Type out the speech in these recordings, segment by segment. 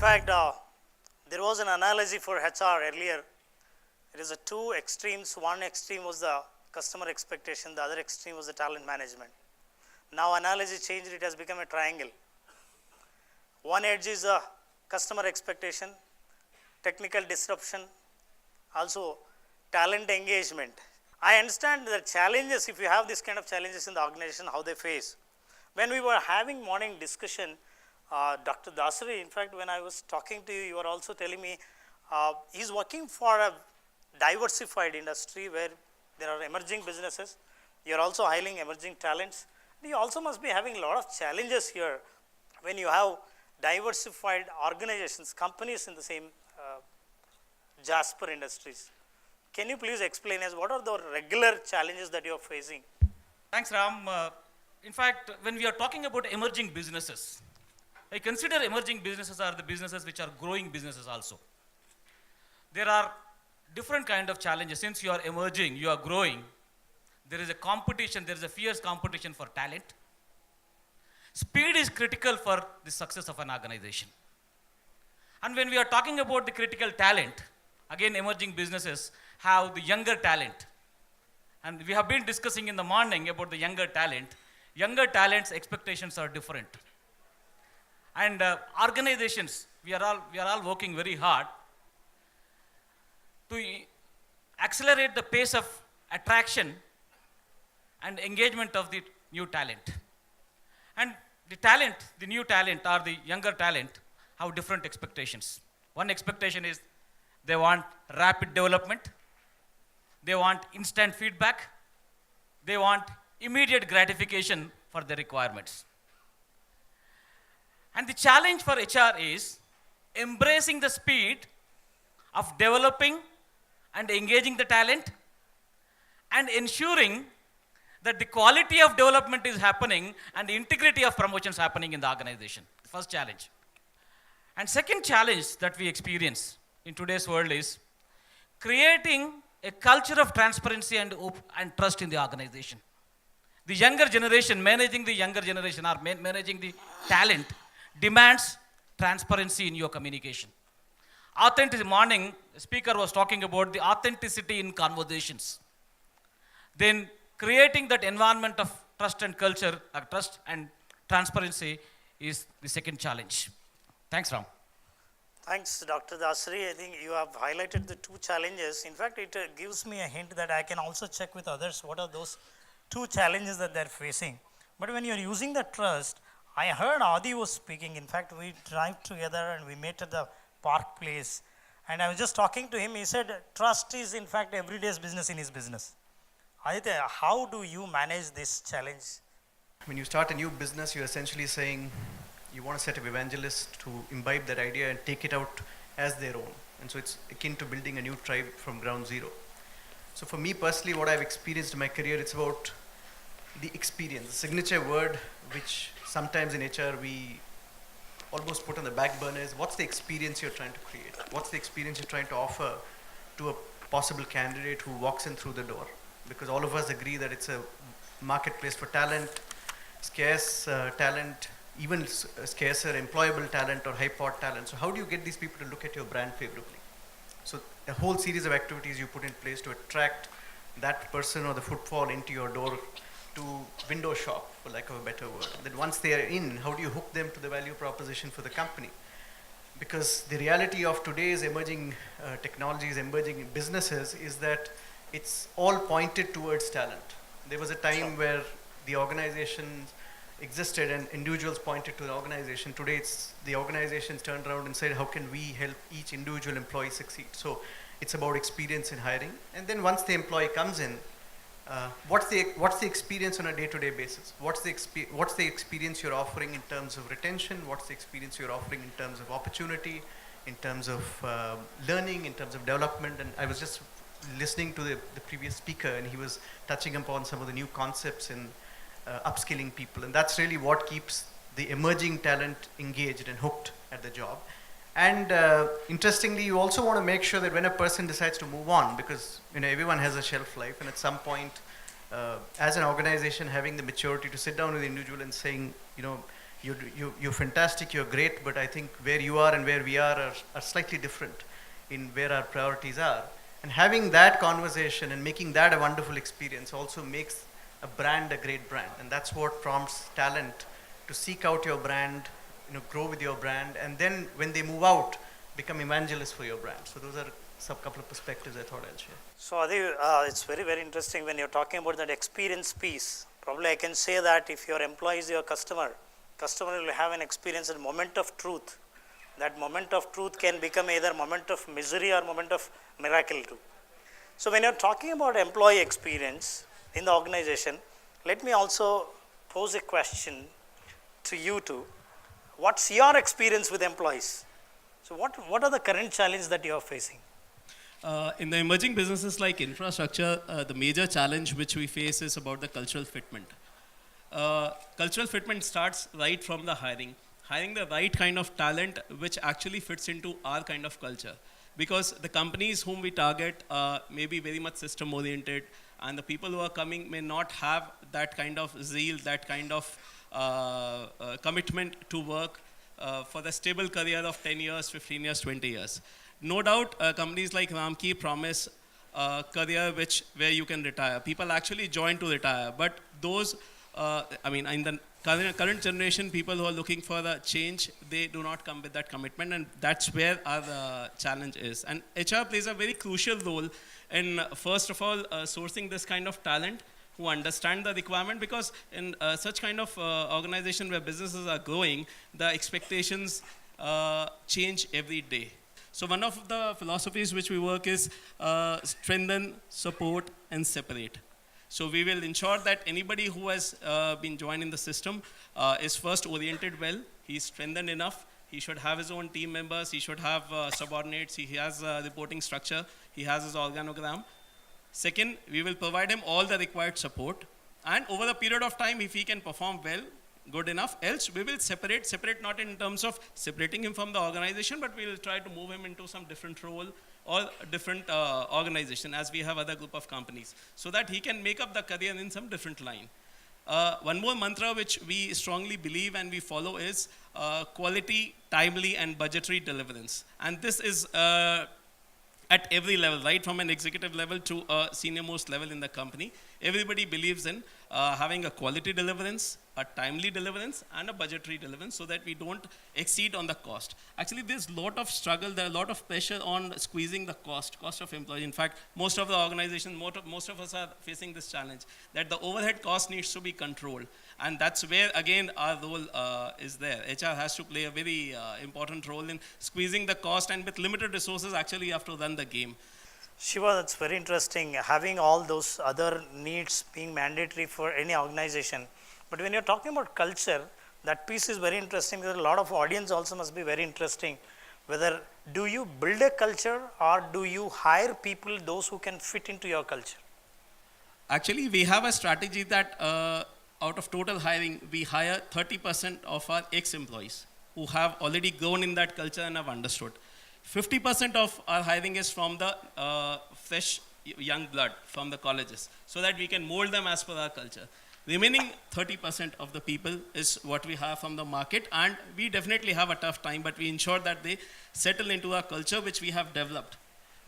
fact, there was an analogy for HR earlier. It is a two extremes. One extreme was the customer expectation, the other extreme was the talent management. Now analogy changed, it has become a triangle. One edge is the customer expectation, technical disruption, also talent engagement. I understand the challenges, if you have this kind of challenges in the organization, how they face. When we were having morning discussion, Dr. Dasari, in fact, when I was talking to you, you were also telling me he's working for a diversified industry where there are emerging businesses. You're also hiring emerging talents. You also must be having a lot of challenges here when you have diversified organizations, companies in the same Jasper industries. Can you please explain us what are the regular challenges that you are facing? Thanks, Ram. In fact, when we are talking about emerging businesses, I consider emerging businesses are the businesses which are growing businesses also. There are different kind of challenges. Since you are emerging, you are growing, there is a competition, there is a fierce competition for talent. Speed is critical for the success of an organization. And when we are talking about the critical talent, again, emerging businesses have the younger talent. And we have been discussing in the morning about the younger talent. Younger talent's expectations are different. And organizations, we are all working very hard to accelerate the pace of attraction and engagement of the new talent. And the talent, the new talent or the younger talent have different expectations. One expectation is they want rapid development, they want instant feedback, they want immediate gratification for their requirements. And the challenge for HR is embracing the speed of developing and engaging the talent and ensuring that the quality of development is happening and the integrity of promotions happening in the organization. First challenge. And second challenge that we experience in today's world is creating a culture of transparency and trust in the organization. The younger generation, managing the younger generation or managing the talent demands transparency in your communication. Authenticity, morning, the speaker was talking about the authenticity in conversations. Then creating that environment of trust and culture, trust and transparency is the second challenge. Thanks, Ram. Thanks, Dr. Dasari. I think you have highlighted the two challenges. In fact, it gives me a hint that I can also check with others what are those two challenges that they're facing. But when you're using the trust, I heard Adi was speaking. In fact, we drive together and we met at the Park Place. And I was just talking to him. He said, trust is in fact everyday's business in his business. Aditya, how do you manage this challenge? When you start a new business, you're essentially saying you want a set of evangelists to imbibe that idea and take it out as their own. And so it's akin to building a new tribe from ground zero. So for me personally, what I've experienced in my career, it's about the experience, the signature word, which sometimes in HR we almost put on the back burner is what's the experience you're trying to create? What's the experience you're trying to offer to a possible candidate who walks in through the door? Because all of us agree that it's a marketplace for talent, scarce talent, even scarcer employable talent or high-powered talent. So how do you get these people to look at your brand favorably? So a whole series of activities you put in place to attract that person or the footfall into your door to window shop, for lack of a better word. And then once they are in, how do you hook them to the value proposition for the company? Because the reality of today's emerging technologies, emerging businesses is that it's all pointed towards talent. There was a time where the organization existed and individuals pointed to the organization. Today it's the organizations turned around and said, how can we help each individual employee succeed? So it's about experience in hiring. And then once the employee comes in, what's the experience on a day-to-day basis? What's the experience you're offering in terms of retention? What's the experience you're offering in terms of opportunity, in terms of learning, in terms of development? And I was just listening to the previous speaker, and he was touching upon some of the new concepts in upskilling people, and that's really what keeps the emerging talent engaged and hooked at the job. And interestingly, you also want to make sure that when a person decides to move on, because everyone has a shelf life, and at some point, as an organization, having the maturity to sit down with the individual and saying, You're fantastic, you're great, but I think where you are and where we are slightly different in where our priorities are. And having that conversation and making that a wonderful experience also makes a brand a great brand. And that's what prompts talent to seek out your brand, grow with your brand, and then when they move out, become evangelists for your brand. So those are some couple of perspectives I thought I'll share. So Adi, it's very, very interesting when you're talking about that experience piece. Probably I can say that if your employee is your customer will have an experience and moment of truth. That moment of truth can become either moment of misery or moment of miracle too. So when you're talking about employee experience in the organization, let me also pose a question to you two. What's your experience with employees? So what are the current challenges that you are facing? In the emerging businesses like infrastructure, the major challenge which we face is about the cultural fitment. Cultural fitment starts right from the hiring the right kind of talent which actually fits into our kind of culture. Because the companies whom we target may be very much system oriented, and the people who are coming may not have that kind of zeal, that kind of commitment to work for the stable career of 10 years, 15 years, 20 years. No doubt, companies like Ramky promise a career where you can retire. People actually join to retire, but those, in the current generation, people who are looking for a change, they do not come with that commitment, and that's where our challenge is. And HR plays a very crucial role in, first of all, sourcing this kind of talent who understand the requirement, because in such kind of organization where businesses are growing, the expectations change every day. So one of the philosophies which we work is strengthen, support, and separate. So we will ensure that anybody who has been joined in the system is first oriented well, he's strengthened enough, he should have his own team members, he should have subordinates, he has a reporting structure, he has his organogram. Second, we will provide him all the required support, and over a period of time, if he can perform well, good enough, else we will separate not in terms of separating him from the organization, but we will try to move him into some different role or different organization, as we have other group of companies, so that he can make up the career in some different line. One more mantra which we strongly believe and we follow is quality, timely, and budgetary deliverance. And this is at every level, right from an executive level to a senior most level in the company. Everybody believes in having a quality deliverance, a timely deliverance, and a budgetary deliverance, so that we don't exceed on the cost. Actually, there's a lot of struggle, there's a lot of pressure on squeezing the cost of employee. In fact, most of the organizations, most of us are facing this challenge, that the overhead cost needs to be controlled. And that's where, again, our role is there. HR has to play a very important role in squeezing the cost, and with limited resources, actually, you have to run the game. Shiva, that's very interesting, having all those other needs being mandatory for any organization. But when you're talking about culture, that piece is very interesting, because a lot of audience also must be very interesting. Whether do you build a culture, or do you hire people, those who can fit into your culture? Actually, we have a strategy that out of total hiring, we hire 30% of our ex-employees who have already grown in that culture and have understood. 50% of our hiring is from the fresh young blood from the colleges, so that we can mold them as per our culture. Remaining 30% of the people is what we have from the market, and we definitely have a tough time, but we ensure that they settle into our culture which we have developed,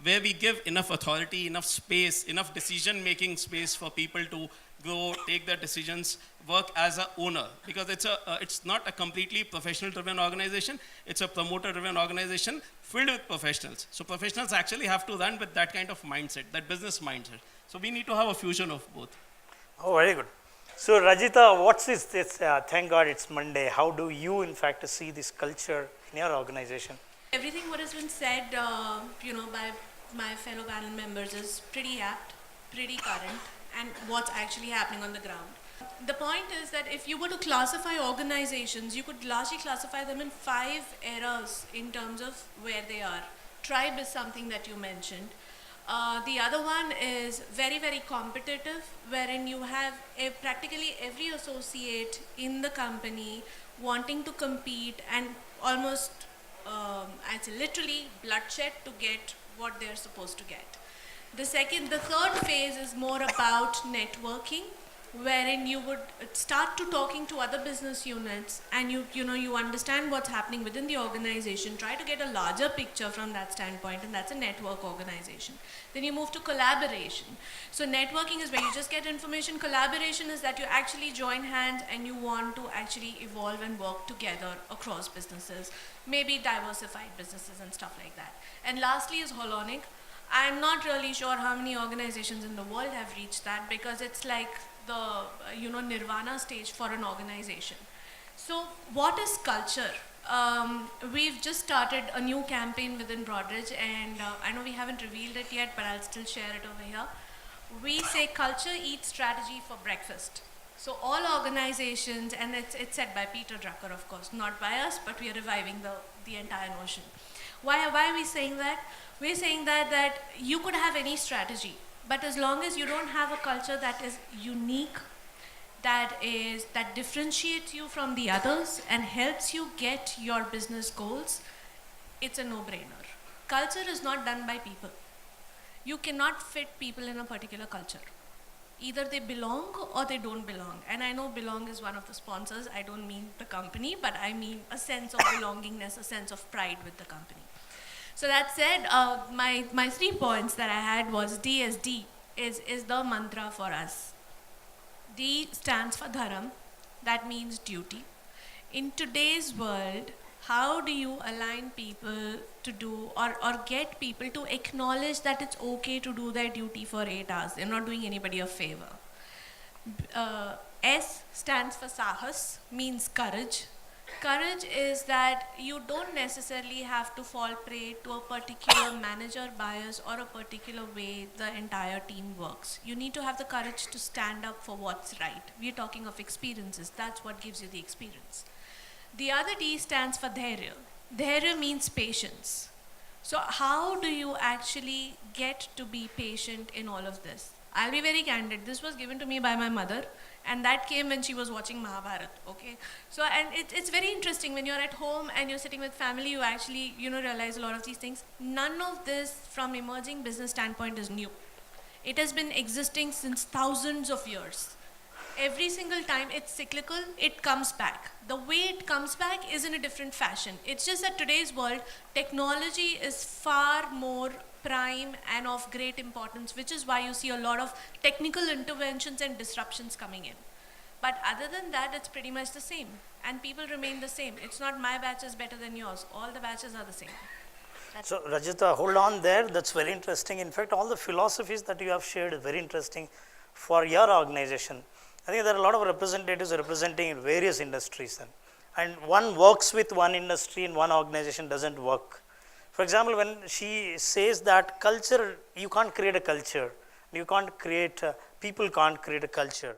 where we give enough authority, enough space, enough decision-making space for people to grow, take their decisions, work as an owner. Because it's not a completely professional-driven organization, it's a promoter-driven organization filled with professionals. So professionals actually have to run with that kind of mindset, that business mindset. So we need to have a fusion of both. Oh, very good. So Rajita, what's this? Thank God it's Monday. How do you, in fact, see this culture in your organization? Everything what has been said, by my fellow panel members is pretty apt, pretty current, and what's actually happening on the ground. The point is that if you were to classify organizations, you could largely classify them in 5 eras in terms of where they are. Tribe is something that you mentioned. The other one is very, very competitive, wherein you have practically every associate in the company wanting to compete and almost, I'd say literally bloodshed to get what they're supposed to get. The third phase is more about networking, wherein you would start to talking to other business units, and you understand what's happening within the organization, try to get a larger picture from that standpoint, and that's a network organization. Then you move to collaboration. So networking is where you just get information. Collaboration is that you actually join hands and you want to actually evolve and work together across businesses, maybe diversified businesses and stuff like that. And lastly is holonic. I'm not really sure how many organizations in the world have reached that, because it's like the nirvana stage for an organization. So what is culture? We've just started a new campaign within Broadridge, and I know we haven't revealed it yet, but I'll still share it over here. We say culture eats strategy for breakfast. So all organizations, and it's said by Peter Drucker, of course, not by us, but we are reviving the entire notion. Why are we saying that? We're saying that you could have any strategy, but as long as you don't have a culture that is unique, that differentiates you from the others and helps you get your business goals, it's a no-brainer. Culture is not done by people. You cannot fit people in a particular culture. Either they belong or they don't belong. And I know belong is one of the sponsors. I don't mean the company, but I mean a sense of belongingness, a sense of pride with the company. So that said, my 3 points that I had was D as D is the mantra for us. D stands for dharam, that means duty. In today's world, how do you align people to do or get people to acknowledge that it's okay to do their duty for 8 hours? They're not doing anybody a favor. S stands for sahas, means courage. Courage is that you don't necessarily have to fall prey to a particular manager bias or a particular way the entire team works. You need to have the courage to stand up for what's right. We're talking of experiences. That's what gives you the experience. The other D stands for dharya. Dharya means patience. So how do you actually get to be patient in all of this? I'll be very candid. This was given to me by my mother, and that came when she was watching Mahabharata, okay? So, and it's very interesting when you're at home and you're sitting with family, you actually, realize a lot of these things. None of this from emerging business standpoint is new. It has been existing since thousands of years. Every single time it's cyclical, it comes back. The way it comes back is in a different fashion. It's just that today's world, technology is far more prime and of great importance, which is why you see a lot of technical interventions and disruptions coming in. But other than that, it's pretty much the same. And people remain the same. It's not my batch is better than yours. All the batches are the same. So Rajita, hold on there. That's very interesting. In fact, all the philosophies that you have shared is very interesting for your organization. I think there are a lot of representatives representing in various industries. And one works with one industry and one organization doesn't work. For example, when she says that culture, you can't create a culture. You can't create, people can't create a culture.